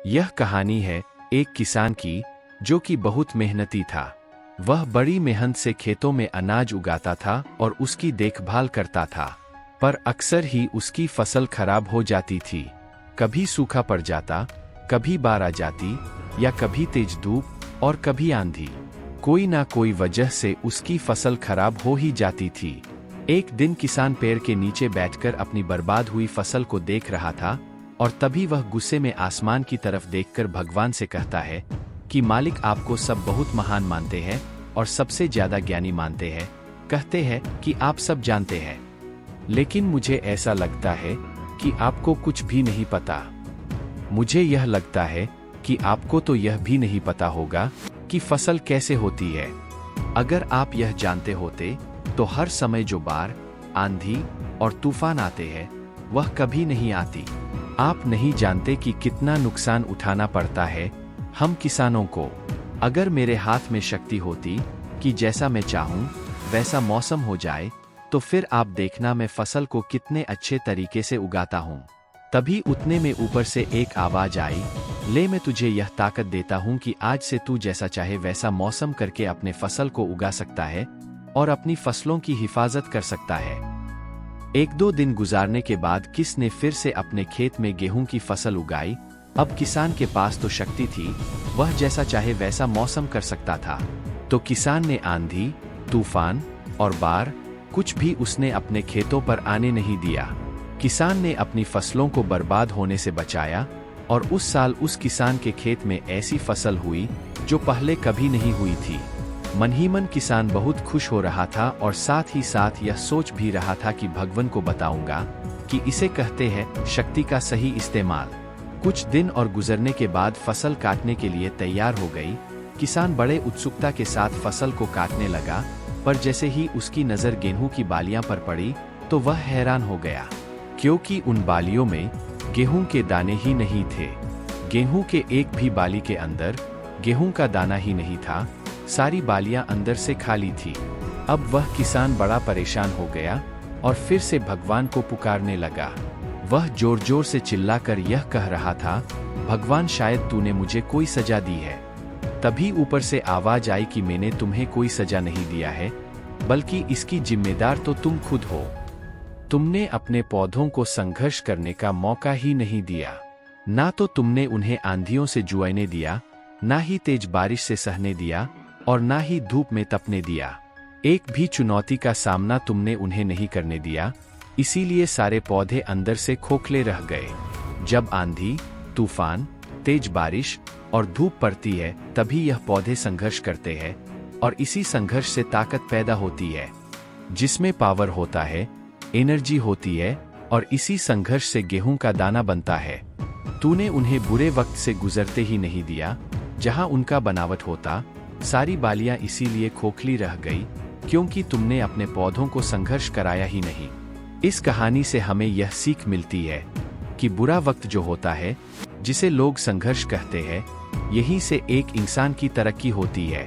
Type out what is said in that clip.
यह कहानी है एक किसान की, जो कि बहुत मेहनती था। वह बड़ी मेहनत से खेतों में अनाज उगाता था और उसकी देखभाल करता था, पर अक्सर ही उसकी फसल खराब हो जाती थी। कभी सूखा पड़ जाता, कभी बाढ़ आ जाती, या कभी तेज धूप और कभी आंधी। कोई ना कोई वजह से उसकी फसल खराब हो ही जाती थी। एक दिन किसान पेड़ के नीचे बैठकर अपनी बर्बाद हुई फसल को देख रहा था, और तभी वह गुस्से में आसमान की तरफ देखकर भगवान से कहता है कि मालिक, आपको सब बहुत महान मानते हैं और सबसे ज्यादा ज्ञानी मानते हैं। कहते हैं कि आप सब जानते हैं, लेकिन मुझे ऐसा लगता है कि आपको कुछ भी नहीं पता। मुझे यह लगता है कि आपको तो यह भी नहीं पता होगा कि फसल कैसे होती है। अगर आप यह जानते होते तो हर समय जो बाढ़, आंधी और तूफान आते हैं वह कभी नहीं आती। आप नहीं जानते कि कितना नुकसान उठाना पड़ता है हम किसानों को। अगर मेरे हाथ में शक्ति होती कि जैसा मैं चाहूं वैसा मौसम हो जाए, तो फिर आप देखना मैं फसल को कितने अच्छे तरीके से उगाता हूं। तभी उतने में ऊपर से एक आवाज आई, ले मैं तुझे यह ताकत देता हूं कि आज से तू जैसा चाहे वैसा मौसम करके अपने फसल को उगा सकता है और अपनी फसलों की हिफाजत कर सकता है। एक दो दिन गुजारने के बाद किस ने फिर से अपने खेत में गेहूं की फसल उगाई। अब किसान के पास तो शक्ति थी, वह जैसा चाहे वैसा मौसम कर सकता था। तो किसान ने आंधी, तूफान और बाढ़ कुछ भी उसने अपने खेतों पर आने नहीं दिया। किसान ने अपनी फसलों को बर्बाद होने से बचाया, और उस साल उस किसान के खेत में ऐसी फसल हुई जो पहले कभी नहीं हुई थी। मन ही मन किसान बहुत खुश हो रहा था, और साथ ही साथ यह सोच भी रहा था कि भगवान को बताऊंगा कि इसे कहते हैं शक्ति का सही इस्तेमाल। कुछ दिन और गुजरने के बाद फसल काटने के लिए तैयार हो गई। किसान बड़े उत्सुकता के साथ फसल को काटने लगा, पर जैसे ही उसकी नज़र गेहूं की बालियां पर पड़ी तो वह हैरान हो गया, क्योंकि उन बालियों में गेहूं के दाने ही नहीं थे। गेहूं के एक भी बाली के अंदर गेहूं का दाना ही नहीं था, सारी बालियां अंदर से खाली थी। अब वह किसान बड़ा परेशान हो गया और फिर से भगवान को पुकारने लगा। वह जोर जोर से चिल्लाकर यह कह रहा था, भगवान, शायद तूने मुझे कोई सजा दी है। तभी ऊपर से आवाज आई कि मैंने तुम्हें कोई सजा नहीं दिया है, बल्कि इसकी जिम्मेदार तो तुम खुद हो। तुमने अपने पौधों को संघर्ष करने का मौका ही नहीं दिया। ना तो तुमने उन्हें आंधियों से जुआने दिया, ना ही तेज बारिश से सहने दिया, और ना ही धूप में तपने दिया। एक भी चुनौती का सामना तुमने उन्हें नहीं करने दिया, इसीलिए सारे पौधे अंदर से खोखले रह गए। जब आंधी, तूफान, तेज बारिश और धूप पड़ती है, तभी यह पौधे संघर्ष करते हैं, और इसी संघर्ष से ताकत पैदा होती है, जिसमें पावर होता है, एनर्जी होती है, और इसी संघर्ष से गेहूं का दाना बनता है। तूने उन्हें बुरे वक्त से गुजरते ही नहीं दिया, जहां उनका बनावट होता। सारी बालियां इसीलिए खोखली रह गई, क्योंकि तुमने अपने पौधों को संघर्ष कराया ही नहीं। इस कहानी से हमें यह सीख मिलती है कि बुरा वक्त जो होता है, जिसे लोग संघर्ष कहते हैं, यहीं से एक इंसान की तरक्की होती है।